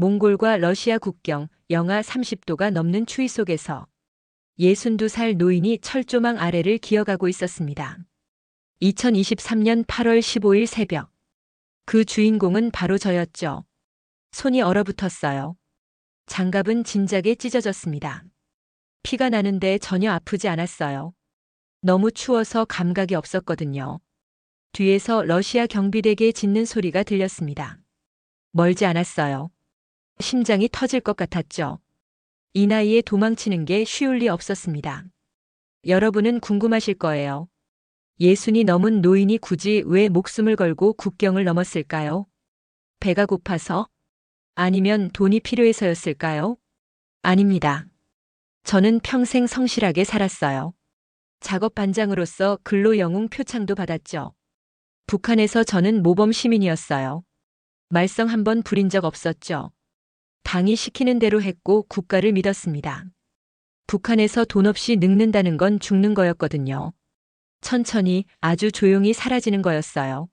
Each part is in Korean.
몽골과 러시아 국경 영하 30도가 넘는 추위 속에서 62살 노인이 철조망 아래를 기어가고 있었습니다. 2023년 8월 15일 새벽. 그 주인공은 바로 저였죠. 손이 얼어붙었어요. 장갑은 진작에 찢어졌습니다. 피가 나는데 전혀 아프지 않았어요. 너무 추워서 감각이 없었거든요. 뒤에서 러시아 경비대게 짖는 소리가 들렸습니다. 멀지 않았어요. 심장이 터질 것 같았죠. 이 나이에 도망치는 게 쉬울 리 없었습니다. 여러분은 궁금하실 거예요. 60이 넘은 노인이 굳이 왜 목숨을 걸고 국경을 넘었을까요? 배가 고파서? 아니면 돈이 필요해서였을까요? 아닙니다. 저는 평생 성실하게 살았어요. 작업 반장으로서 근로 영웅 표창도 받았죠. 북한에서 저는 모범 시민이었어요. 말썽 한 번 부린 적 없었죠. 당이 시키는 대로 했고 국가를 믿었습니다. 북한에서 돈 없이 늙는다는 건 죽는 거였거든요. 천천히 아주 조용히 사라지는 거였어요.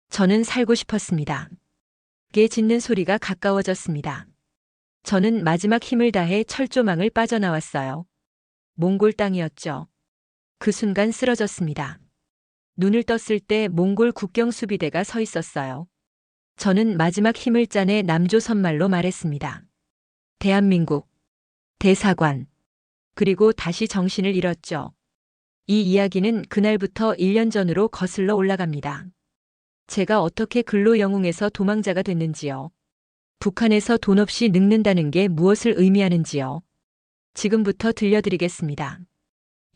저는 살고 싶었습니다. 개 짖는 소리가 가까워졌습니다. 저는 마지막 힘을 다해 철조망을 빠져나왔어요. 몽골 땅이었죠. 그 순간 쓰러졌습니다. 눈을 떴을 때 몽골 국경 수비대가 서 있었어요. 저는 마지막 힘을 짜내 남조선말로 말했습니다. 대한민국, 대사관. 그리고 다시 정신을 잃었죠. 이 이야기는 그날부터 1년 전으로 거슬러 올라갑니다. 제가 어떻게 근로 영웅에서 도망자가 됐는지요. 북한에서 돈 없이 늙는다는 게 무엇을 의미하는지요. 지금부터 들려드리겠습니다.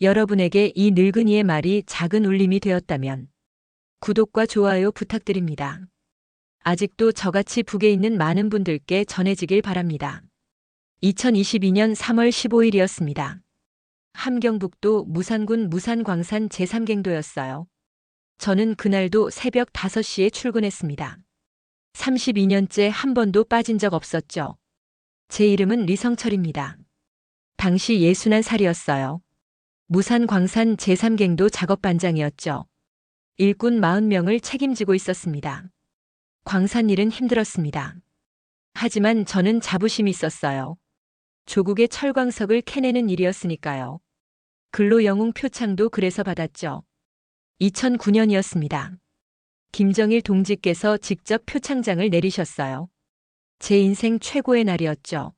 여러분에게 이 늙은이의 말이 작은 울림이 되었다면 구독과 좋아요 부탁드립니다. 아직도 저같이 북에 있는 많은 분들께 전해지길 바랍니다. 2022년 3월 15일이었습니다. 함경북도 무산군 무산광산 제3갱도였어요. 저는 그날도 새벽 5시에 출근했습니다. 32년째 한 번도 빠진 적 없었죠. 제 이름은 리성철입니다. 당시 61살이었어요. 무산광산 제3갱도 작업반장이었죠. 일꾼 40명을 책임지고 있었습니다. 광산 일은 힘들었습니다. 하지만 저는 자부심이 있었어요. 조국의 철광석을 캐내는 일이었으니까요. 근로 영웅 표창도 그래서 받았죠. 2009년이었습니다. 김정일 동지께서 직접 표창장을 내리셨어요. 제 인생 최고의 날이었죠.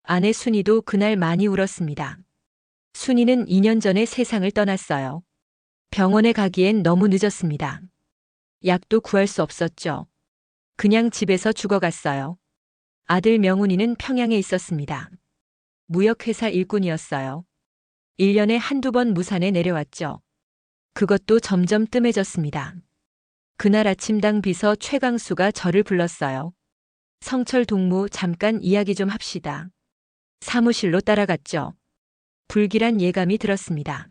아내 순이도 그날 많이 울었습니다. 순이는 2년 전에 세상을 떠났어요. 병원에 가기엔 너무 늦었습니다. 약도 구할 수 없었죠. 그냥 집에서 죽어갔어요. 아들 명훈이는 평양에 있었습니다. 무역회사 일꾼이었어요. 1년에 한두 번 무산에 내려왔죠. 그것도 점점 뜸해졌습니다. 그날 아침당 비서 최강수가 저를 불렀어요. 성철 동무 잠깐 이야기 좀 합시다. 사무실로 따라갔죠. 불길한 예감이 들었습니다.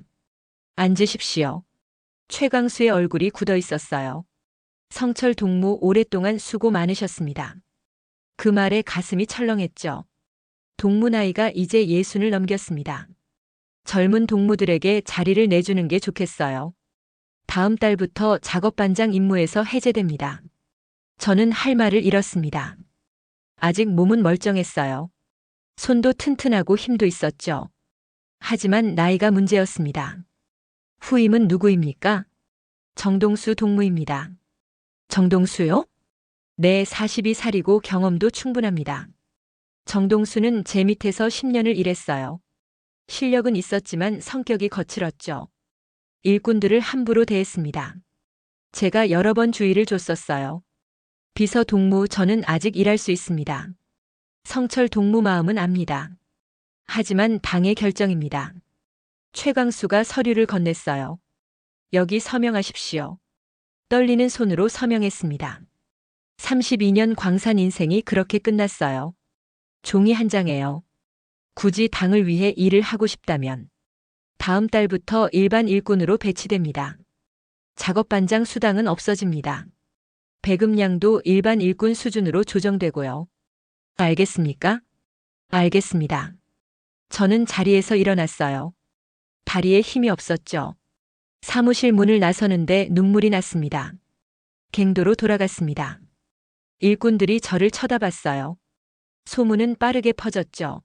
앉으십시오. 최강수의 얼굴이 굳어 있었어요. 성철 동무 오랫동안 수고 많으셨습니다. 그 말에 가슴이 철렁했죠. 동무 나이가 이제 60을 넘겼습니다. 젊은 동무들에게 자리를 내주는 게 좋겠어요. 다음 달부터 작업반장 임무에서 해제됩니다. 저는 할 말을 잃었습니다. 아직 몸은 멀쩡했어요. 손도 튼튼하고 힘도 있었죠. 하지만 나이가 문제였습니다. 후임은 누구입니까? 정동수 동무입니다. 정동수요? 네, 42살이고 경험도 충분합니다. 정동수는 제 밑에서 10년을 일했어요. 실력은 있었지만 성격이 거칠었죠. 일꾼들을 함부로 대했습니다. 제가 여러 번 주의를 줬었어요. 비서 동무 저는 아직 일할 수 있습니다. 성철 동무 마음은 압니다. 하지만 당의 결정입니다. 최강수가 서류를 건넸어요. 여기 서명하십시오. 떨리는 손으로 서명했습니다. 32년 광산 인생이 그렇게 끝났어요. 종이 한 장에요. 굳이 당을 위해 일을 하고 싶다면 다음 달부터 일반 일꾼으로 배치됩니다. 작업반장 수당은 없어집니다. 배급량도 일반 일꾼 수준으로 조정되고요. 알겠습니까? 알겠습니다. 저는 자리에서 일어났어요. 다리에 힘이 없었죠. 사무실 문을 나서는데 눈물이 났습니다. 갱도로 돌아갔습니다. 일꾼들이 저를 쳐다봤어요. 소문은 빠르게 퍼졌죠.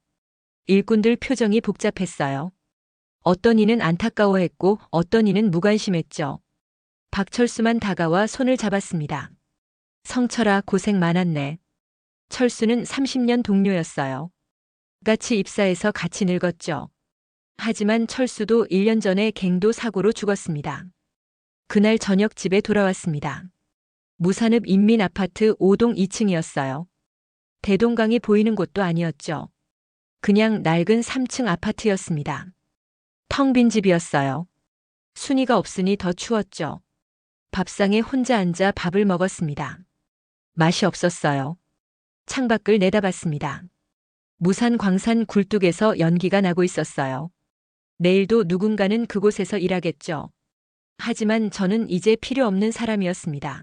일꾼들 표정이 복잡했어요. 어떤 이는 안타까워했고 어떤 이는 무관심했죠. 박철수만 다가와 손을 잡았습니다. 성철아, 고생 많았네. 철수는 30년 동료였어요. 같이 입사해서 같이 늙었죠. 하지만 철수도 1년 전에 갱도 사고로 죽었습니다. 그날 저녁 집에 돌아왔습니다. 무산읍 인민아파트 5동 2층이었어요. 대동강이 보이는 곳도 아니었죠. 그냥 낡은 3층 아파트였습니다. 텅 빈 집이었어요. 순이가 없으니 더 추웠죠. 밥상에 혼자 앉아 밥을 먹었습니다. 맛이 없었어요. 창밖을 내다봤습니다. 무산 광산 굴뚝에서 연기가 나고 있었어요. 내일도 누군가는 그곳에서 일하겠죠. 하지만 저는 이제 필요 없는 사람이었습니다.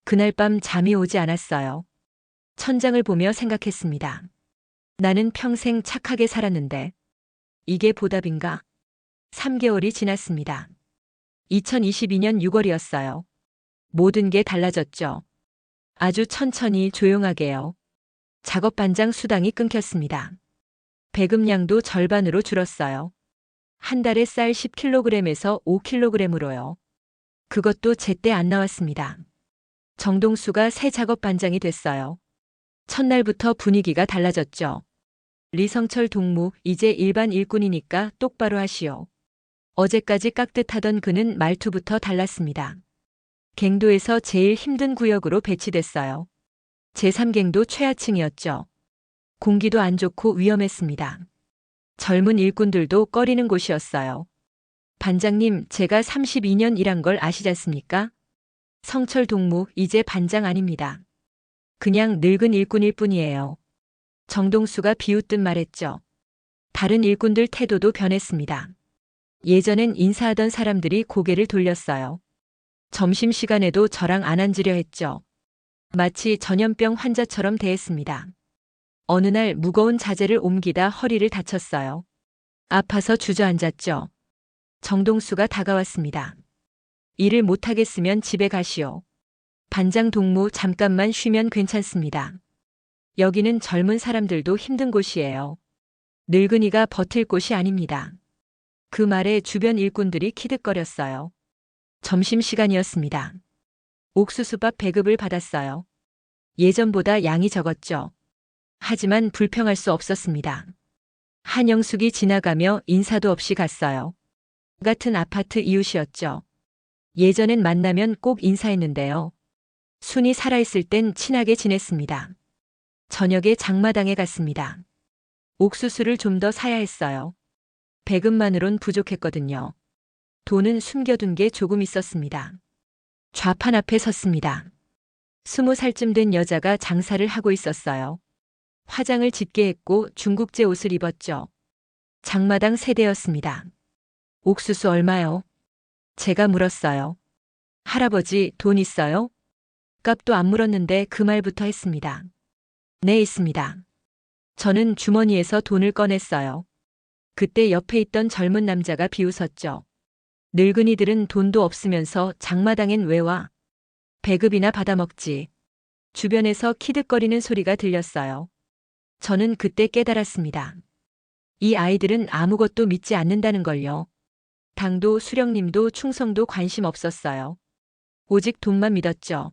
그날 밤 잠이 오지 않았어요. 천장을 보며 생각했습니다. 나는 평생 착하게 살았는데 이게 보답인가? 3개월이 지났습니다. 2022년 6월이었어요. 모든 게 달라졌죠. 아주 천천히 조용하게요. 작업 반장 수당이 끊겼습니다. 배급량도 절반으로 줄었어요. 한 달에 쌀 10kg에서 5kg으로요. 그것도 제때 안 나왔습니다. 정동수가 새 작업 반장이 됐어요. 첫날부터 분위기가 달라졌죠. 리성철 동무, 이제 일반 일꾼이니까 똑바로 하시오. 어제까지 깍듯하던 그는 말투부터 달랐습니다. 갱도에서 제일 힘든 구역으로 배치됐어요. 제3갱도 최하층이었죠. 공기도 안 좋고 위험했습니다. 젊은 일꾼들도 꺼리는 곳이었어요. 반장님, 제가 32년 일한 걸 아시지 않습니까? 성철 동무, 이제 반장 아닙니다. 그냥 늙은 일꾼일 뿐이에요. 정동수가 비웃듯 말했죠. 다른 일꾼들 태도도 변했습니다. 예전엔 인사하던 사람들이 고개를 돌렸어요. 점심시간에도 저랑 안 앉으려 했죠. 마치 전염병 환자처럼 대했습니다. 어느 날 무거운 자재를 옮기다 허리를 다쳤어요. 아파서 주저앉았죠. 정동수가 다가왔습니다. 일을 못하겠으면 집에 가시오. 반장 동무, 잠깐만 쉬면 괜찮습니다. 여기는 젊은 사람들도 힘든 곳이에요. 늙은이가 버틸 곳이 아닙니다. 그 말에 주변 일꾼들이 키득거렸어요. 점심시간이었습니다. 옥수수밥 배급을 받았어요. 예전보다 양이 적었죠. 하지만 불평할 수 없었습니다. 한영숙이 지나가며 인사도 없이 갔어요. 같은 아파트 이웃이었죠. 예전엔 만나면 꼭 인사했는데요. 순이 살아있을 땐 친하게 지냈습니다. 저녁에 장마당에 갔습니다. 옥수수를 좀 더 사야 했어요. 배급만으론 부족했거든요. 돈은 숨겨둔 게 조금 있었습니다. 좌판 앞에 섰습니다. 20살쯤 된 여자가 장사를 하고 있었어요. 화장을 짙게 했고 중국제 옷을 입었죠. 장마당 세대였습니다. 옥수수 얼마요? 제가 물었어요. 할아버지, 돈 있어요? 값도 안 물었는데 그 말부터 했습니다. 네, 있습니다. 저는 주머니에서 돈을 꺼냈어요. 그때 옆에 있던 젊은 남자가 비웃었죠. 늙은이들은 돈도 없으면서 장마당엔 왜 와? 배급이나 받아먹지. 주변에서 키득거리는 소리가 들렸어요. 저는 그때 깨달았습니다. 이 아이들은 아무것도 믿지 않는다는 걸요. 당도 수령님도 충성도 관심 없었어요. 오직 돈만 믿었죠.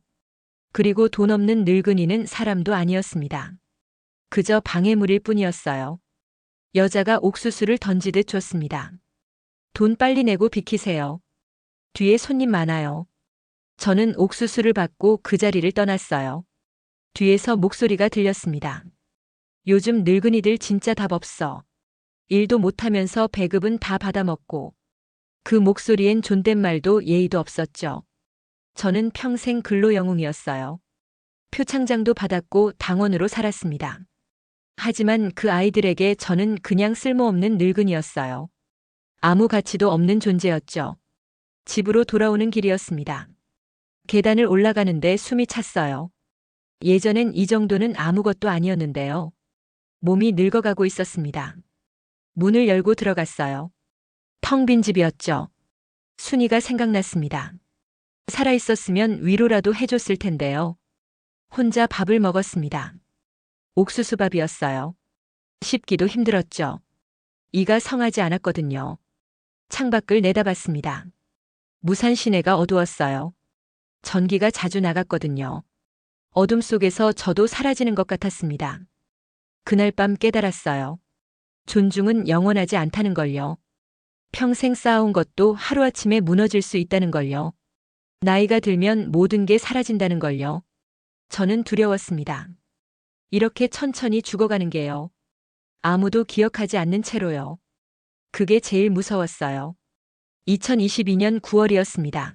그리고 돈 없는 늙은이는 사람도 아니었습니다. 그저 방해물일 뿐이었어요. 여자가 옥수수를 던지듯 줬습니다. 돈 빨리 내고 비키세요. 뒤에 손님 많아요. 저는 옥수수를 받고 그 자리를 떠났어요. 뒤에서 목소리가 들렸습니다. 요즘 늙은이들 진짜 답 없어. 일도 못하면서 배급은 다 받아먹고. 그 목소리엔 존댓말도 예의도 없었죠. 저는 평생 근로 영웅이었어요. 표창장도 받았고 당원으로 살았습니다. 하지만 그 아이들에게 저는 그냥 쓸모없는 늙은이였어요. 아무 가치도 없는 존재였죠. 집으로 돌아오는 길이었습니다. 계단을 올라가는데 숨이 찼어요. 예전엔 이 정도는 아무것도 아니었는데요. 몸이 늙어가고 있었습니다. 문을 열고 들어갔어요. 텅 빈 집이었죠. 순이가 생각났습니다. 살아있었으면 위로라도 해줬을 텐데요. 혼자 밥을 먹었습니다. 옥수수밥이었어요. 씹기도 힘들었죠. 이가 성하지 않았거든요. 창밖을 내다봤습니다. 무산 시내가 어두웠어요. 전기가 자주 나갔거든요. 어둠 속에서 저도 사라지는 것 같았습니다. 그날 밤 깨달았어요. 존중은 영원하지 않다는 걸요. 평생 쌓아온 것도 하루아침에 무너질 수 있다는 걸요. 나이가 들면 모든 게 사라진다는 걸요. 저는 두려웠습니다. 이렇게 천천히 죽어가는 게요. 아무도 기억하지 않는 채로요. 그게 제일 무서웠어요. 2022년 9월이었습니다.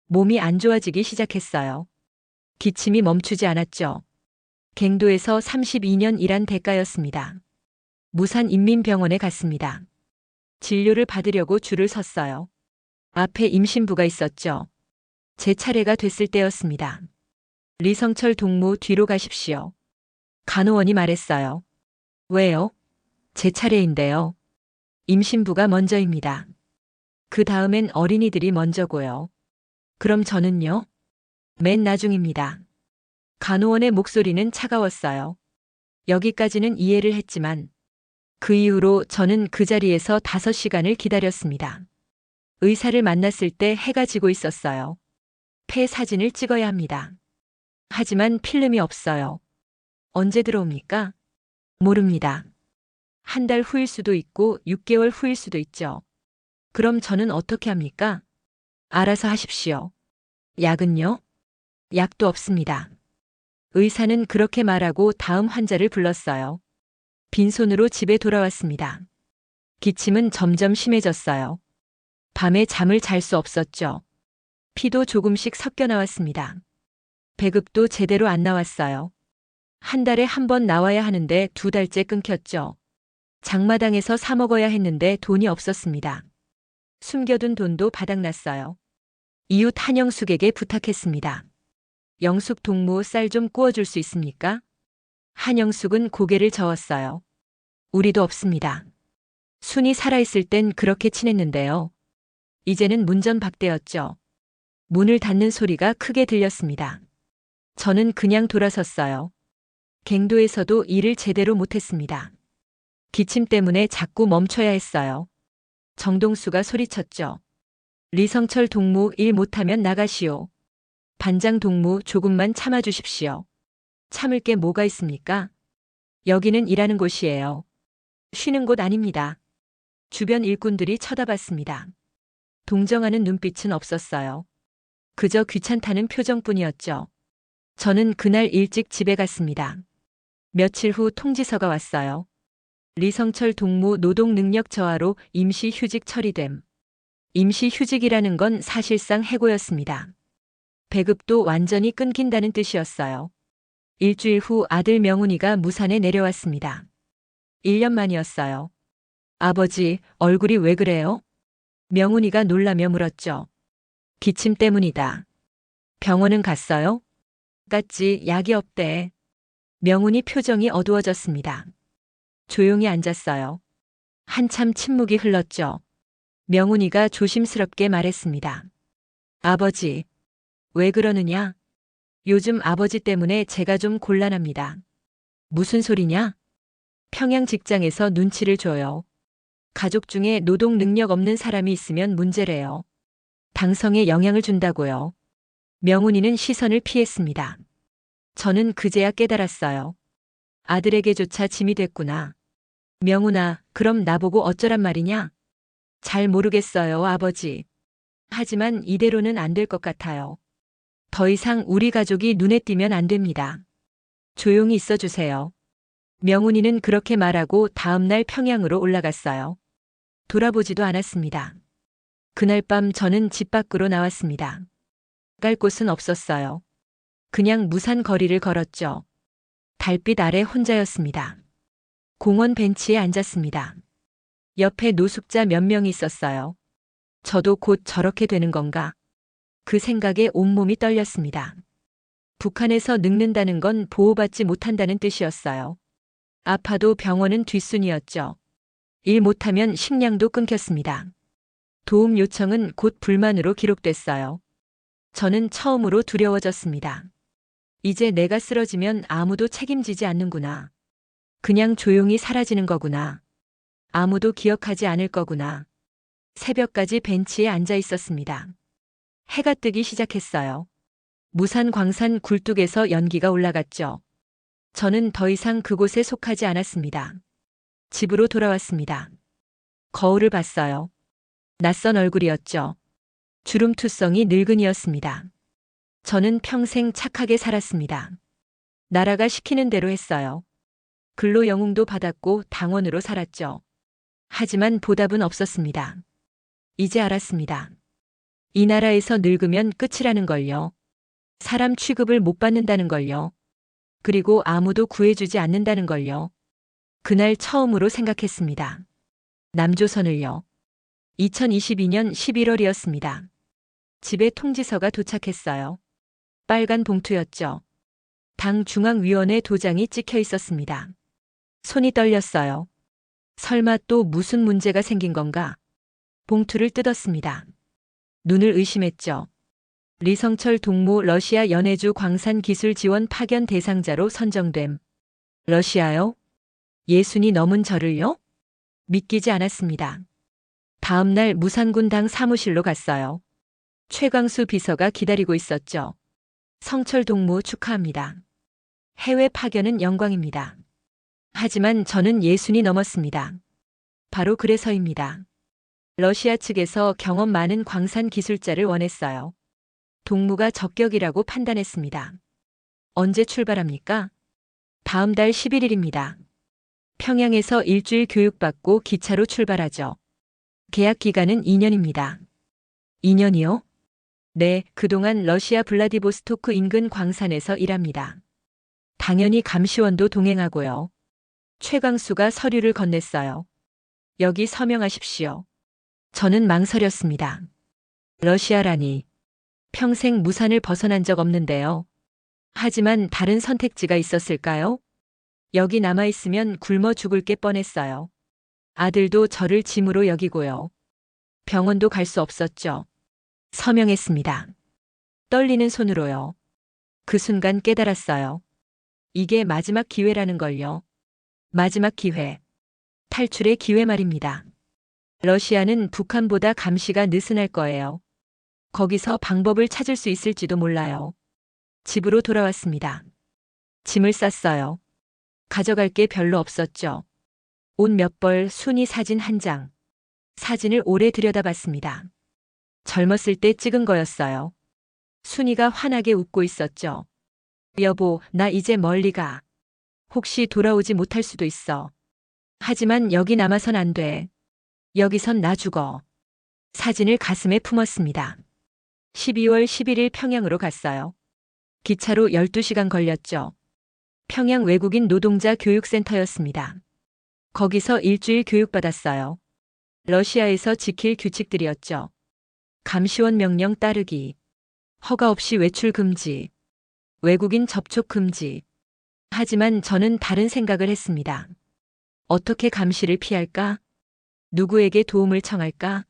몸이 안 좋아지기 시작했어요. 기침이 멈추지 않았죠. 갱도에서 32년 일한 대가였습니다. 무산인민병원에 갔습니다. 진료를 받으려고 줄을 섰어요. 앞에 임신부가 있었죠. 제 차례가 됐을 때였습니다. 리성철 동무 뒤로 가십시오. 간호원이 말했어요. 왜요? 제 차례인데요. 임신부가 먼저입니다. 그 다음엔 어린이들이 먼저고요. 그럼 저는요? 맨 나중입니다. 간호원의 목소리는 차가웠어요. 여기까지는 이해를 했지만 그 이후로 저는 그 자리에서 5시간을 기다렸습니다. 의사를 만났을 때 해가 지고 있었어요. 폐 사진을 찍어야 합니다. 하지만 필름이 없어요. 언제 들어옵니까? 모릅니다. 한 달 후일 수도 있고 6개월 후일 수도 있죠. 그럼 저는 어떻게 합니까? 알아서 하십시오. 약은요? 약도 없습니다. 의사는 그렇게 말하고 다음 환자를 불렀어요. 빈손으로 집에 돌아왔습니다. 기침은 점점 심해졌어요. 밤에 잠을 잘 수 없었죠. 피도 조금씩 섞여 나왔습니다. 배급도 제대로 안 나왔어요. 한 달에 한 번 나와야 하는데 2달째 끊겼죠. 장마당에서 사 먹어야 했는데 돈이 없었습니다. 숨겨둔 돈도 바닥났어요. 이웃 한영숙에게 부탁했습니다. 영숙 동무 쌀 좀 구워줄 수 있습니까? 한영숙은 고개를 저었어요. 우리도 없습니다. 순이 살아있을 땐 그렇게 친했는데요. 이제는 문전박대였죠. 문을 닫는 소리가 크게 들렸습니다. 저는 그냥 돌아섰어요. 갱도에서도 일을 제대로 못했습니다. 기침 때문에 자꾸 멈춰야 했어요. 정동수가 소리쳤죠. 리성철 동무 일 못하면 나가시오. 반장 동무 조금만 참아주십시오. 참을 게 뭐가 있습니까? 여기는 일하는 곳이에요. 쉬는 곳 아닙니다. 주변 일꾼들이 쳐다봤습니다. 동정하는 눈빛은 없었어요. 그저 귀찮다는 표정뿐이었죠. 저는 그날 일찍 집에 갔습니다. 며칠 후 통지서가 왔어요. 리성철 동무 노동 능력 저하로 임시 휴직 처리됨. 임시 휴직이라는 건 사실상 해고였습니다. 배급도 완전히 끊긴다는 뜻이었어요. 일주일 후 아들 명훈이가 무산에 내려왔습니다. 1년 만이었어요. 아버지, 얼굴이 왜 그래요? 명훈이가 놀라며 물었죠. 기침 때문이다. 병원은 갔어요? 갔지, 약이 없대. 명훈이 표정이 어두워졌습니다. 조용히 앉았어요. 한참 침묵이 흘렀죠. 명훈이가 조심스럽게 말했습니다. 아버지, 왜 그러느냐? 요즘 아버지 때문에 제가 좀 곤란합니다. 무슨 소리냐? 평양 직장에서 눈치를 줘요. 가족 중에 노동 능력 없는 사람이 있으면 문제래요. 당성에 영향을 준다고요. 명훈이는 시선을 피했습니다. 저는 그제야 깨달았어요. 아들에게조차 짐이 됐구나. 명훈아, 그럼 나보고 어쩌란 말이냐? 잘 모르겠어요, 아버지. 하지만 이대로는 안 될 것 같아요. 더 이상 우리 가족이 눈에 띄면 안 됩니다. 조용히 있어 주세요. 명훈이는 그렇게 말하고 다음날 평양으로 올라갔어요. 돌아보지도 않았습니다. 그날 밤 저는 집 밖으로 나왔습니다. 갈 곳은 없었어요. 그냥 무산 거리를 걸었죠. 달빛 아래 혼자였습니다. 공원 벤치에 앉았습니다. 옆에 노숙자 몇 명 있었어요. 저도 곧 저렇게 되는 건가? 그 생각에 온몸이 떨렸습니다. 북한에서 늙는다는 건 보호받지 못한다는 뜻이었어요. 아파도 병원은 뒷순이었죠. 일 못하면 식량도 끊겼습니다. 도움 요청은 곧 불만으로 기록됐어요. 저는 처음으로 두려워졌습니다. 이제 내가 쓰러지면 아무도 책임지지 않는구나. 그냥 조용히 사라지는 거구나. 아무도 기억하지 않을 거구나. 새벽까지 벤치에 앉아 있었습니다. 해가 뜨기 시작했어요. 무산 광산 굴뚝에서 연기가 올라갔죠. 저는 더 이상 그곳에 속하지 않았습니다. 집으로 돌아왔습니다. 거울을 봤어요. 낯선 얼굴이었죠. 주름투성이 늙은이였습니다. 저는 평생 착하게 살았습니다. 나라가 시키는 대로 했어요. 근로 영웅도 받았고 당원으로 살았죠. 하지만 보답은 없었습니다. 이제 알았습니다. 이 나라에서 늙으면 끝이라는 걸요. 사람 취급을 못 받는다는 걸요. 그리고 아무도 구해주지 않는다는 걸요. 그날 처음으로 생각했습니다. 남조선을요. 2022년 11월이었습니다. 집에 통지서가 도착했어요. 빨간 봉투였죠. 당 중앙위원회 도장이 찍혀 있었습니다. 손이 떨렸어요. 설마 또 무슨 문제가 생긴 건가? 봉투를 뜯었습니다. 눈을 의심했죠. 리성철 동무 러시아 연해주 광산 기술 지원 파견 대상자로 선정됨. 러시아요? 60이 넘은 저를요? 믿기지 않았습니다. 다음 날 무산군 당 사무실로 갔어요. 최광수 비서가 기다리고 있었죠. 성철 동무 축하합니다. 해외 파견은 영광입니다. 하지만 저는 60이 넘었습니다. 바로 그래서입니다. 러시아 측에서 경험 많은 광산 기술자를 원했어요. 동무가 적격이라고 판단했습니다. 언제 출발합니까? 다음 달 11일입니다. 평양에서 일주일 교육받고 기차로 출발하죠. 계약 기간은 2년입니다. 2년이요? 네, 그동안 러시아 블라디보스토크 인근 광산에서 일합니다. 당연히 감시원도 동행하고요. 최광수가 서류를 건넸어요. 여기 서명하십시오. 저는 망설였습니다. 러시아라니. 평생 무산을 벗어난 적 없는데요. 하지만 다른 선택지가 있었을까요? 여기 남아있으면 굶어 죽을 게 뻔했어요. 아들도 저를 짐으로 여기고요. 병원도 갈 수 없었죠. 서명했습니다. 떨리는 손으로요. 그 순간 깨달았어요. 이게 마지막 기회라는 걸요. 마지막 기회. 탈출의 기회 말입니다. 러시아는 북한보다 감시가 느슨할 거예요. 거기서 방법을 찾을 수 있을지도 몰라요. 집으로 돌아왔습니다. 짐을 쌌어요. 가져갈 게 별로 없었죠. 옷 몇 벌, 순이 사진 한 장. 사진을 오래 들여다봤습니다. 젊었을 때 찍은 거였어요. 순이가 환하게 웃고 있었죠. 여보, 나 이제 멀리 가. 혹시 돌아오지 못할 수도 있어. 하지만 여기 남아선 안 돼. 여기선 나 죽어. 사진을 가슴에 품었습니다. 12월 11일 평양으로 갔어요. 기차로 12시간 걸렸죠. 평양 외국인 노동자 교육센터였습니다. 거기서 일주일 교육받았어요. 러시아에서 지킬 규칙들이었죠. 감시원 명령 따르기. 허가 없이 외출 금지. 외국인 접촉 금지. 하지만 저는 다른 생각을 했습니다. 어떻게 감시를 피할까? 누구에게 도움을 청할까?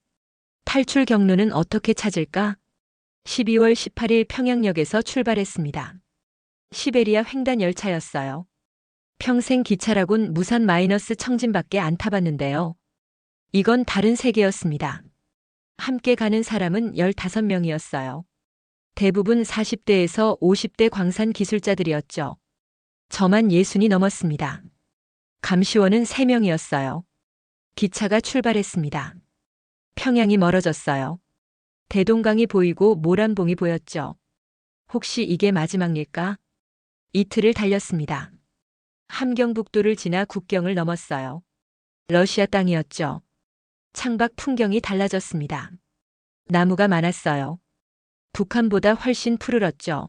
탈출 경로는 어떻게 찾을까? 12월 18일 평양역에서 출발했습니다. 시베리아 횡단 열차였어요. 평생 기차라곤 무산 마이너스 청진밖에 안 타봤는데요. 이건 다른 세계였습니다. 함께 가는 사람은 15명이었어요. 대부분 40대에서 50대 광산 기술자들이었죠. 저만 60이 넘었습니다. 감시원은 3명이었어요. 기차가 출발했습니다. 평양이 멀어졌어요. 대동강이 보이고 모란봉이 보였죠. 혹시 이게 마지막일까? 이틀을 달렸습니다. 함경북도를 지나 국경을 넘었어요. 러시아 땅이었죠. 창밖 풍경이 달라졌습니다. 나무가 많았어요. 북한보다 훨씬 푸르렀죠.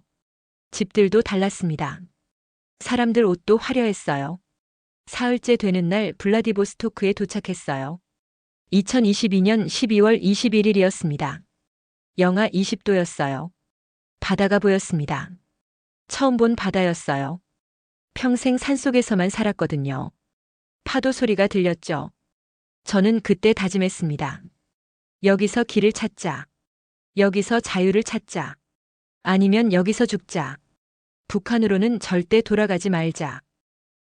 집들도 달랐습니다. 사람들 옷도 화려했어요. 사흘째 되는 날 블라디보스토크에 도착했어요. 2022년 12월 21일이었습니다. 영하 20도였어요. 바다가 보였습니다. 처음 본 바다였어요. 평생 산속에서만 살았거든요. 파도 소리가 들렸죠. 저는 그때 다짐했습니다. 여기서 길을 찾자. 여기서 자유를 찾자. 아니면 여기서 죽자. 북한으로는 절대 돌아가지 말자.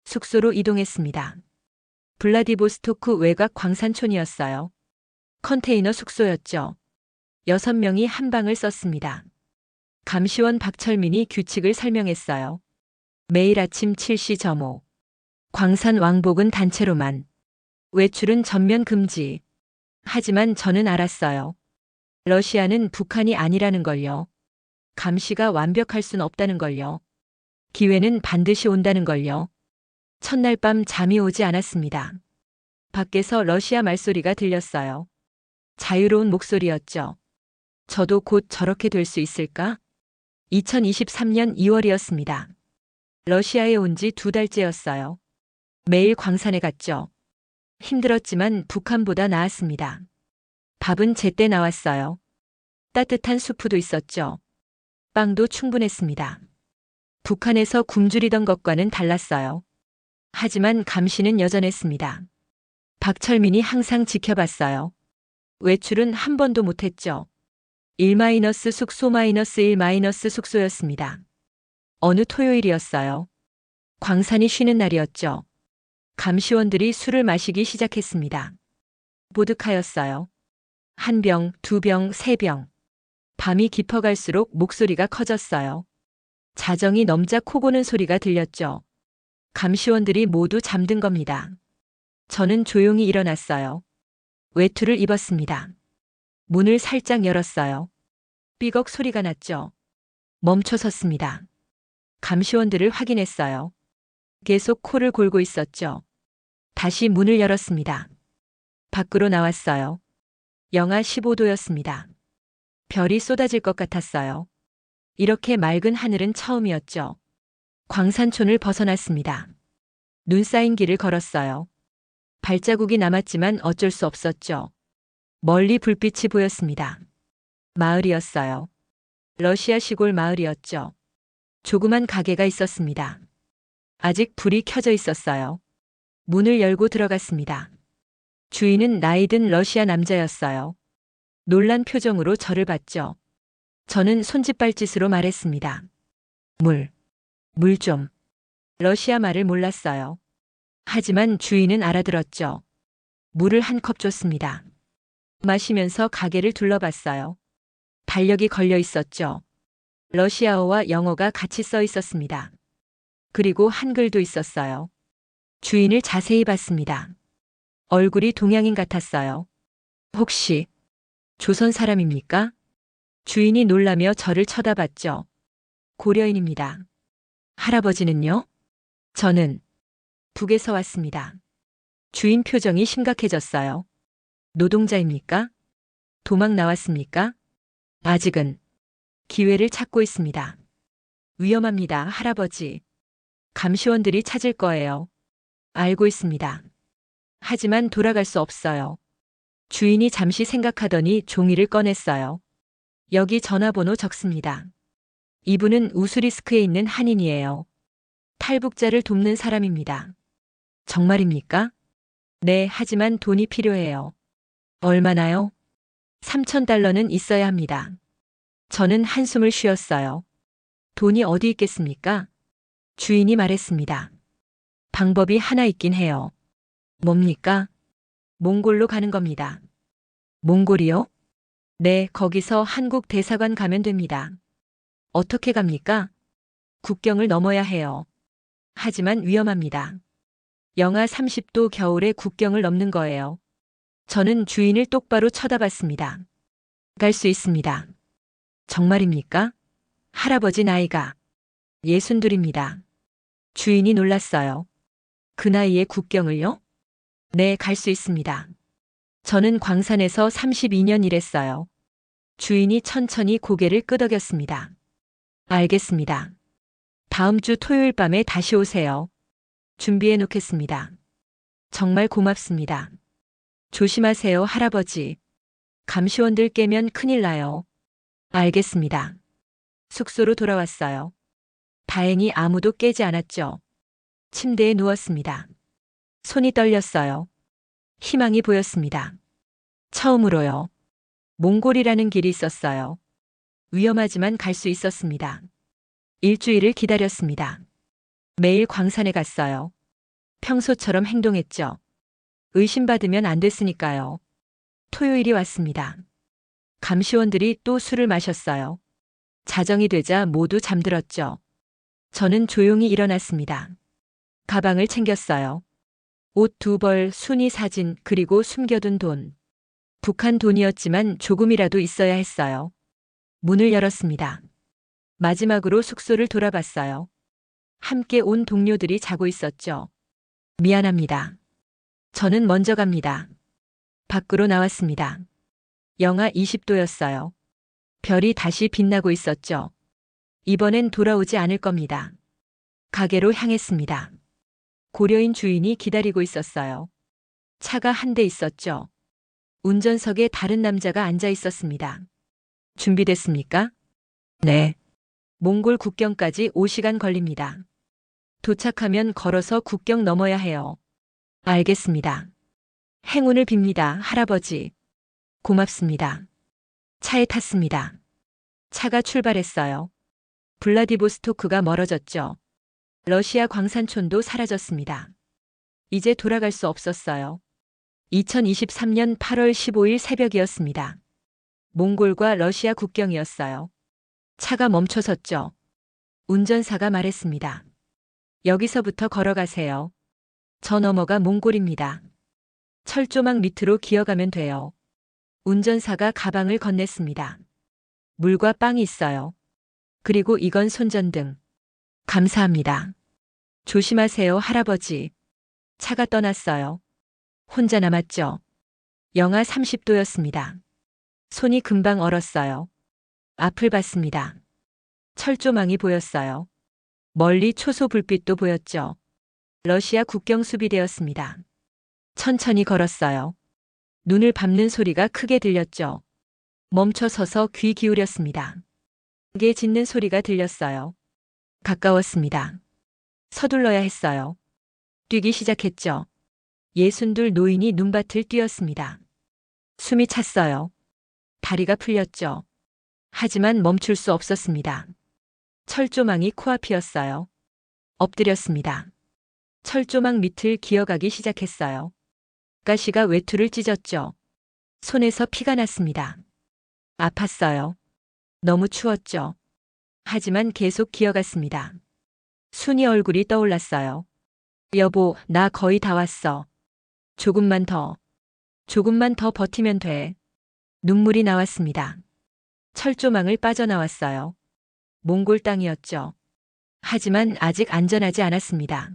숙소로 이동했습니다. 블라디보스토크 외곽 광산촌이었어요. 컨테이너 숙소였죠. 6명이 한 방을 썼습니다. 감시원 박철민이 규칙을 설명했어요. 매일 아침 7시 점호. 광산 왕복은 단체로만. 외출은 전면 금지. 하지만 저는 알았어요. 러시아는 북한이 아니라는 걸요. 감시가 완벽할 순 없다는 걸요. 기회는 반드시 온다는 걸요. 첫날 밤 잠이 오지 않았습니다. 밖에서 러시아 말소리가 들렸어요. 자유로운 목소리였죠. 저도 곧 저렇게 될 수 있을까? 2023년 2월이었습니다. 러시아에 온 지 2달째였어요. 매일 광산에 갔죠. 힘들었지만 북한보다 나았습니다. 밥은 제때 나왔어요. 따뜻한 수프도 있었죠. 빵도 충분했습니다. 북한에서 굶주리던 것과는 달랐어요. 하지만 감시는 여전했습니다. 박철민이 항상 지켜봤어요. 외출은 한 번도 못했죠. 1- 숙소 -1- 숙소였습니다. 어느 토요일이었어요. 광산이 쉬는 날이었죠. 감시원들이 술을 마시기 시작했습니다. 보드카였어요. 1병, 2병, 3병. 밤이 깊어갈수록 목소리가 커졌어요. 자정이 넘자 코 고는 소리가 들렸죠. 감시원들이 모두 잠든 겁니다. 저는 조용히 일어났어요. 외투를 입었습니다. 문을 살짝 열었어요. 삐걱 소리가 났죠. 멈춰 섰습니다. 감시원들을 확인했어요. 계속 코를 골고 있었죠. 다시 문을 열었습니다. 밖으로 나왔어요. 영하 15도였습니다. 별이 쏟아질 것 같았어요. 이렇게 맑은 하늘은 처음이었죠. 광산촌을 벗어났습니다. 눈 쌓인 길을 걸었어요. 발자국이 남았지만 어쩔 수 없었죠. 멀리 불빛이 보였습니다. 마을이었어요. 러시아 시골 마을이었죠. 조그만 가게가 있었습니다. 아직 불이 켜져 있었어요. 문을 열고 들어갔습니다. 주인은 나이 든 러시아 남자였어요. 놀란 표정으로 저를 봤죠. 저는 손짓발짓으로 말했습니다. 물 좀. 러시아 말을 몰랐어요. 하지만 주인은 알아들었죠. 물을 한 컵 줬습니다. 마시면서 가게를 둘러봤어요. 달력이 걸려 있었죠. 러시아어와 영어가 같이 써 있었습니다. 그리고 한글도 있었어요. 주인을 자세히 봤습니다. 얼굴이 동양인 같았어요. 혹시 조선 사람입니까? 주인이 놀라며 저를 쳐다봤죠. 고려인입니다. 할아버지는요? 저는 북에서 왔습니다. 주인 표정이 심각해졌어요. 노동자입니까? 도망 나왔습니까? 아직은 기회를 찾고 있습니다. 위험합니다, 할아버지. 감시원들이 찾을 거예요. 알고 있습니다. 하지만 돌아갈 수 없어요. 주인이 잠시 생각하더니 종이를 꺼냈어요. 여기 전화번호 적습니다. 이분은 우스리스크에 있는 한인이에요. 탈북자를 돕는 사람입니다. 정말입니까? 네, 하지만 돈이 필요해요. 얼마나요? 3,000달러는 있어야 합니다. 저는 한숨을 쉬었어요. 돈이 어디 있겠습니까? 주인이 말했습니다. 방법이 하나 있긴 해요. 뭡니까? 몽골로 가는 겁니다. 몽골이요? 네, 거기서 한국 대사관 가면 됩니다. 어떻게 갑니까? 국경을 넘어야 해요. 하지만 위험합니다. 영하 30도 겨울에 국경을 넘는 거예요. 저는 주인을 똑바로 쳐다봤습니다. 갈 수 있습니다. 정말입니까? 할아버지 나이가 62입니다. 주인이 놀랐어요. 그 나이에 국경을요? 네, 갈 수 있습니다. 저는 광산에서 32년 일했어요. 주인이 천천히 고개를 끄덕였습니다. 알겠습니다. 다음 주 토요일 밤에 다시 오세요. 준비해 놓겠습니다. 정말 고맙습니다. 조심하세요, 할아버지. 감시원들 깨면 큰일 나요. 알겠습니다. 숙소로 돌아왔어요. 다행히 아무도 깨지 않았죠. 침대에 누웠습니다. 손이 떨렸어요. 희망이 보였습니다. 처음으로요. 몽골이라는 길이 있었어요. 위험하지만 갈 수 있었습니다. 일주일을 기다렸습니다. 매일 광산에 갔어요. 평소처럼 행동했죠. 의심받으면 안 됐으니까요. 토요일이 왔습니다. 감시원들이 또 술을 마셨어요. 자정이 되자 모두 잠들었죠. 저는 조용히 일어났습니다. 가방을 챙겼어요. 옷 2벌, 순위 사진, 그리고 숨겨둔 돈. 북한 돈이었지만 조금이라도 있어야 했어요. 문을 열었습니다. 마지막으로 숙소를 돌아봤어요. 함께 온 동료들이 자고 있었죠. 미안합니다. 저는 먼저 갑니다. 밖으로 나왔습니다. 영하 20도였어요. 별이 다시 빛나고 있었죠. 이번엔 돌아오지 않을 겁니다. 가게로 향했습니다. 고려인 주인이 기다리고 있었어요. 차가 한 대 있었죠. 운전석에 다른 남자가 앉아 있었습니다. 준비됐습니까? 네. 몽골 국경까지 5시간 걸립니다. 도착하면 걸어서 국경 넘어야 해요. 알겠습니다. 행운을 빕니다, 할아버지. 고맙습니다. 차에 탔습니다. 차가 출발했어요. 블라디보스토크가 멀어졌죠. 러시아 광산촌도 사라졌습니다. 이제 돌아갈 수 없었어요. 2023년 8월 15일 새벽이었습니다. 몽골과 러시아 국경이었어요. 차가 멈춰섰죠. 운전사가 말했습니다. 여기서부터 걸어가세요. 저 너머가 몽골입니다. 철조망 밑으로 기어가면 돼요. 운전사가 가방을 건넸습니다. 물과 빵이 있어요. 그리고 이건 손전등. 감사합니다. 조심하세요, 할아버지. 차가 떠났어요. 혼자 남았죠. 영하 30도였습니다. 손이 금방 얼었어요. 앞을 봤습니다. 철조망이 보였어요. 멀리 초소 불빛도 보였죠. 러시아 국경 수비대였습니다. 천천히 걸었어요. 눈을 밟는 소리가 크게 들렸죠. 멈춰 서서 귀 기울였습니다. 게 짖는 소리가 들렸어요. 가까웠습니다. 서둘러야 했어요. 뛰기 시작했죠. 62 노인이 눈밭을 뛰었습니다. 숨이 찼어요. 다리가 풀렸죠. 하지만 멈출 수 없었습니다. 철조망이 코앞이었어요. 엎드렸습니다. 철조망 밑을 기어가기 시작했어요. 가시가 외투를 찢었죠. 손에서 피가 났습니다. 아팠어요. 너무 추웠죠. 하지만 계속 기어갔습니다. 순이 얼굴이 떠올랐어요. 여보, 나 거의 다 왔어. 조금만 더 버티면 돼. 눈물이 나왔습니다. 철조망을 빠져나왔어요. 몽골 땅이었죠. 하지만 아직 안전하지 않았습니다.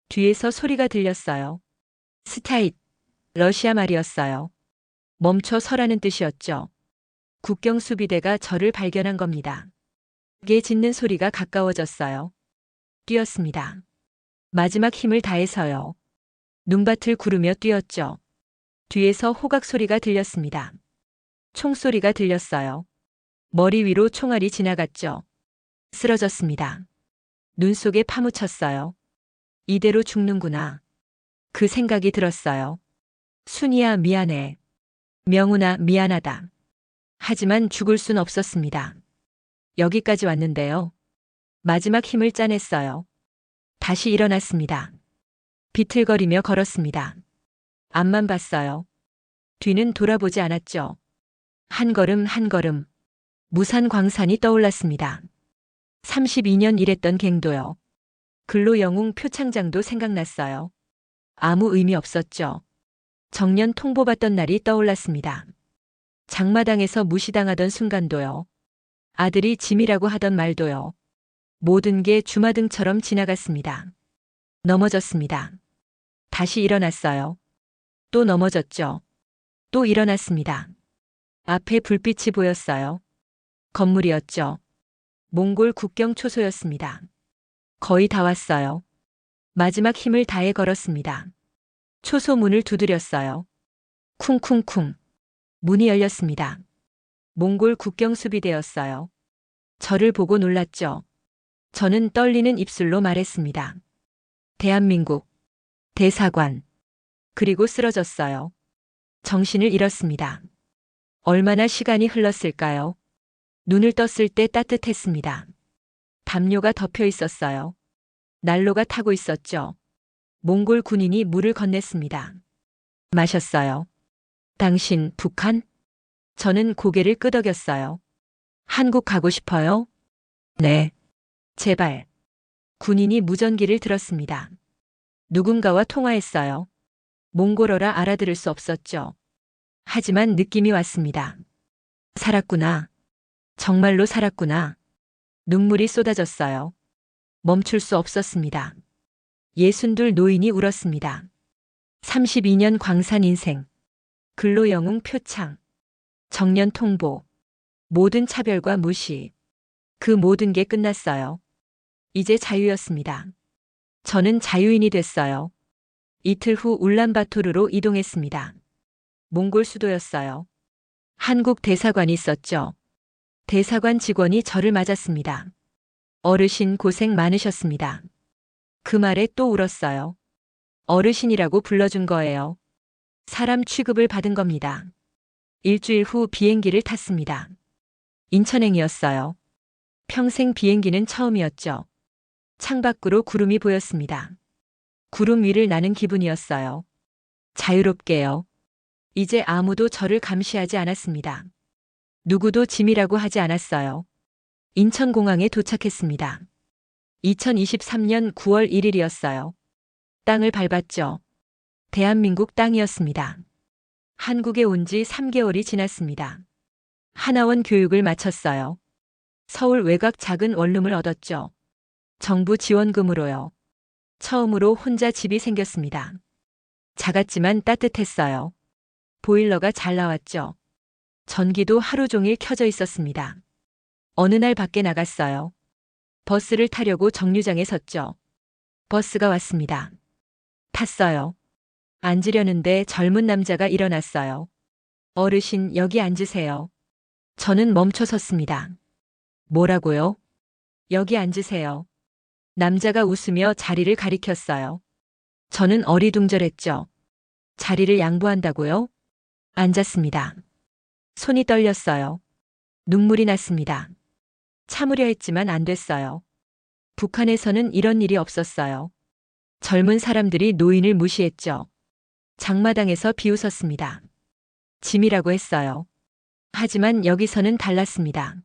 뒤에서 소리가 들렸어요. 스타잇, 러시아 말이었어요. 멈춰 서라는 뜻이었죠. 국경 수비대가 저를 발견한 겁니다. 게 짖는 소리가 가까워졌어요. 뛰었습니다. 마지막 힘을 다해서요. 눈밭을 구르며 뛰었죠. 뒤에서 호각 소리가 들렸습니다. 총소리가 들렸어요. 머리 위로 총알이 지나갔죠. 쓰러졌습니다. 눈 속에 파묻혔어요. 이대로 죽는구나. 그 생각이 들었어요. 순이야, 미안해. 명훈아, 미안하다. 하지만 죽을 순 없었습니다. 여기까지 왔는데요. 마지막 힘을 짜냈어요. 다시 일어났습니다. 비틀거리며 걸었습니다. 앞만 봤어요. 뒤는 돌아보지 않았죠. 한 걸음 한 걸음. 무산 광산이 떠올랐습니다. 32년 일했던 갱도요. 근로 영웅 표창장도 생각났어요. 아무 의미 없었죠. 정년 통보받던 날이 떠올랐습니다. 장마당에서 무시당하던 순간도요. 아들이 짐이라고 하던 말도요. 모든 게 주마등처럼 지나갔습니다. 넘어졌습니다. 다시 일어났어요. 또 넘어졌죠. 또 일어났습니다. 앞에 불빛이 보였어요. 건물이었죠. 몽골 국경 초소였습니다. 거의 다 왔어요. 마지막 힘을 다해 걸었습니다. 초소 문을 두드렸어요. 쿵쿵쿵. 문이 열렸습니다. 몽골 국경 수비대였어요. 저를 보고 놀랐죠. 저는 떨리는 입술로 말했습니다. 대한민국. 대사관. 그리고 쓰러졌어요. 정신을 잃었습니다. 얼마나 시간이 흘렀을까요? 눈을 떴을 때 따뜻했습니다. 담요가 덮여 있었어요. 난로가 타고 있었죠. 몽골 군인이 물을 건넸습니다. 마셨어요. 당신 북한? 저는 고개를 끄덕였어요. 한국 가고 싶어요? 네. 제발. 군인이 무전기를 들었습니다. 누군가와 통화했어요. 몽골어라 알아들을 수 없었죠. 하지만 느낌이 왔습니다. 살았구나. 정말로 살았구나. 눈물이 쏟아졌어요. 멈출 수 없었습니다. 62 노인이 울었습니다. 32년 광산 인생. 근로 영웅 표창. 정년 통보. 모든 차별과 무시. 그 모든 게 끝났어요. 이제 자유였습니다. 저는 자유인이 됐어요. 이틀 후 울란바토르로 이동했습니다. 몽골 수도였어요. 한국 대사관이 있었죠. 대사관 직원이 저를 맞았습니다. 어르신 고생 많으셨습니다. 그 말에 또 울었어요. 어르신이라고 불러준 거예요. 사람 취급을 받은 겁니다. 일주일 후 비행기를 탔습니다. 인천행이었어요. 평생 비행기는 처음이었죠. 창밖으로 구름이 보였습니다. 구름 위를 나는 기분이었어요. 자유롭게요. 이제 아무도 저를 감시하지 않았습니다. 누구도 짐이라고 하지 않았어요. 인천공항에 도착했습니다. 2023년 9월 1일이었어요. 땅을 밟았죠. 대한민국 땅이었습니다. 한국에 온 지 3개월이 지났습니다. 하나원 교육을 마쳤어요. 서울 외곽 작은 원룸을 얻었죠. 정부 지원금으로요. 처음으로 혼자 집이 생겼습니다. 작았지만 따뜻했어요. 보일러가 잘 나왔죠. 전기도 하루 종일 켜져 있었습니다. 어느 날 밖에 나갔어요. 버스를 타려고 정류장에 섰죠. 버스가 왔습니다. 탔어요. 앉으려는데 젊은 남자가 일어났어요. 어르신, 여기 앉으세요. 저는 멈춰 섰습니다. 뭐라고요? 여기 앉으세요. 남자가 웃으며 자리를 가리켰어요. 저는 어리둥절했죠. 자리를 양보한다고요? 앉았습니다. 손이 떨렸어요. 눈물이 났습니다. 참으려 했지만 안 됐어요. 북한에서는 이런 일이 없었어요. 젊은 사람들이 노인을 무시했죠. 장마당에서 비웃었습니다. 짐이라고 했어요. 하지만 여기서는 달랐습니다.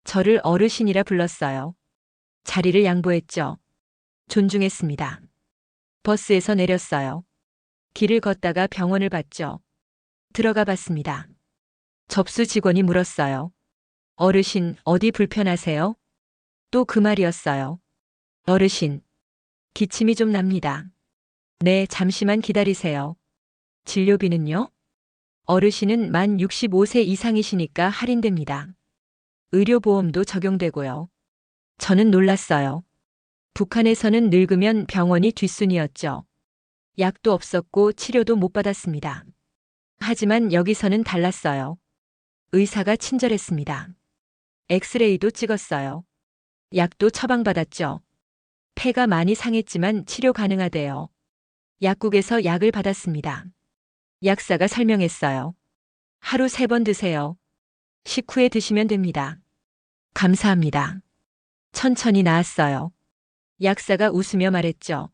저를 어르신이라 불렀어요. 자리를 양보했죠. 존중했습니다. 버스에서 내렸어요. 길을 걷다가 병원을 봤죠. 들어가 봤습니다. 접수 직원이 물었어요. 어르신, 어디 불편하세요? 또 그 말이었어요. 어르신, 기침이 좀 납니다. 네, 잠시만 기다리세요. 진료비는요? 어르신은 만 65세 이상이시니까 할인됩니다. 의료보험도 적용되고요. 저는 놀랐어요. 북한에서는 늙으면 병원이 뒷순이었죠. 약도 없었고 치료도 못 받았습니다. 하지만 여기서는 달랐어요. 의사가 친절했습니다. 엑스레이도 찍었어요. 약도 처방받았죠. 폐가 많이 상했지만 치료 가능하대요. 약국에서 약을 받았습니다. 약사가 설명했어요. 하루 3번 드세요. 식후에 드시면 됩니다. 감사합니다. 천천히 나았어요. 약사가 웃으며 말했죠.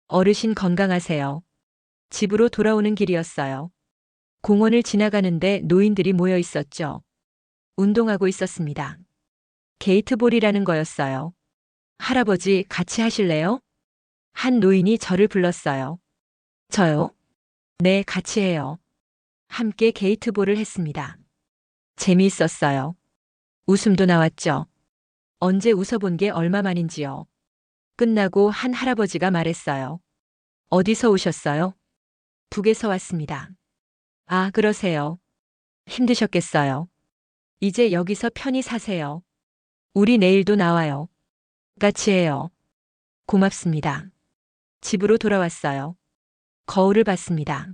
어르신 건강하세요. 집으로 돌아오는 길이었어요. 공원을 지나가는데 노인들이 모여 있었죠. 운동하고 있었습니다. 게이트볼이라는 거였어요. 할아버지, 같이 하실래요? 한 노인이 저를 불렀어요. 저요? 네, 같이 해요. 함께 게이트볼을 했습니다. 재미있었어요. 웃음도 나왔죠. 언제 웃어본 게 얼마만인지요. 끝나고 한 할아버지가 말했어요. 어디서 오셨어요? 북에서 왔습니다. 아, 그러세요. 힘드셨겠어요. 이제 여기서 편히 사세요. 우리 내일도 나와요. 같이 해요. 고맙습니다. 집으로 돌아왔어요. 거울을 봤습니다.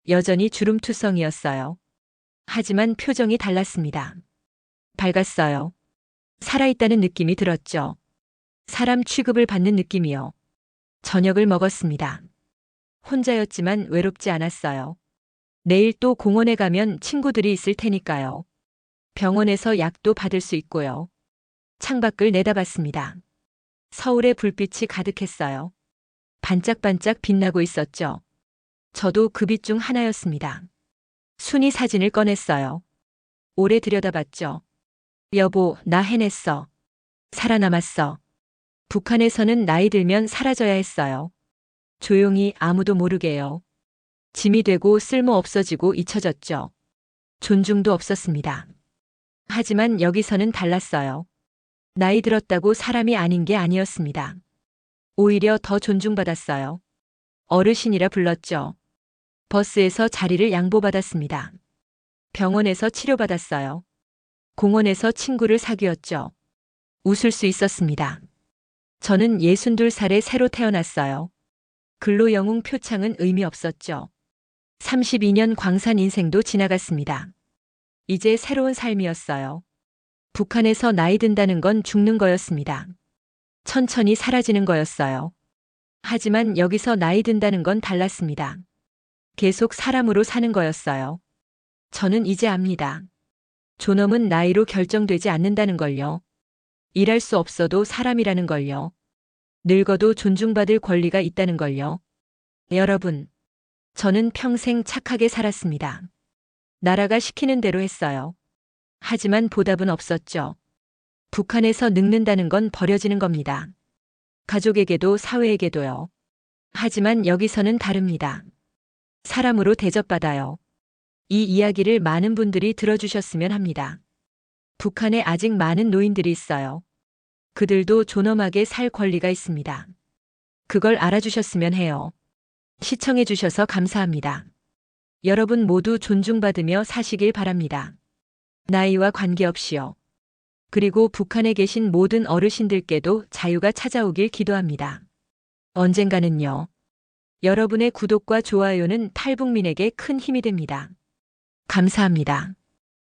여전히 주름투성이었어요. 하지만 표정이 달랐습니다. 밝았어요. 살아있다는 느낌이 들었죠. 사람 취급을 받는 느낌이요. 저녁을 먹었습니다. 혼자였지만 외롭지 않았어요. 내일 또 공원에 가면 친구들이 있을 테니까요. 병원에서 약도 받을 수 있고요. 창밖을 내다봤습니다. 서울의 불빛이 가득했어요. 반짝반짝 빛나고 있었죠. 저도 그 빛 중 하나였습니다. 순이 사진을 꺼냈어요. 오래 들여다봤죠. 여보, 나 해냈어. 살아남았어. 북한에서는 나이 들면 사라져야 했어요. 조용히 아무도 모르게요. 짐이 되고 쓸모 없어지고 잊혀졌죠. 존중도 없었습니다. 하지만 여기서는 달랐어요. 나이 들었다고 사람이 아닌 게 아니었습니다. 오히려 더 존중받았어요. 어르신이라 불렀죠. 버스에서 자리를 양보받았습니다. 병원에서 치료받았어요. 공원에서 친구를 사귀었죠. 웃을 수 있었습니다. 저는 62살에 새로 태어났어요. 근로영웅 표창은 의미 없었죠. 32년 광산 인생도 지나갔습니다. 이제 새로운 삶이었어요. 북한에서 나이 든다는 건 죽는 거였습니다. 천천히 사라지는 거였어요. 하지만 여기서 나이 든다는 건 달랐습니다. 계속 사람으로 사는 거였어요. 저는 이제 압니다. 존엄은 나이로 결정되지 않는다는 걸요. 일할 수 없어도 사람이라는 걸요. 늙어도 존중받을 권리가 있다는 걸요. 여러분, 저는 평생 착하게 살았습니다. 나라가 시키는 대로 했어요. 하지만 보답은 없었죠. 북한에서 늙는다는 건 버려지는 겁니다. 가족에게도 사회에게도요. 하지만 여기서는 다릅니다. 사람으로 대접받아요. 이 이야기를 많은 분들이 들어주셨으면 합니다. 북한에 아직 많은 노인들이 있어요. 그들도 존엄하게 살 권리가 있습니다. 그걸 알아주셨으면 해요. 시청해주셔서 감사합니다. 여러분 모두 존중받으며 사시길 바랍니다. 나이와 관계없이요. 그리고 북한에 계신 모든 어르신들께도 자유가 찾아오길 기도합니다. 언젠가는요. 여러분의 구독과 좋아요는 탈북민에게 큰 힘이 됩니다. 감사합니다.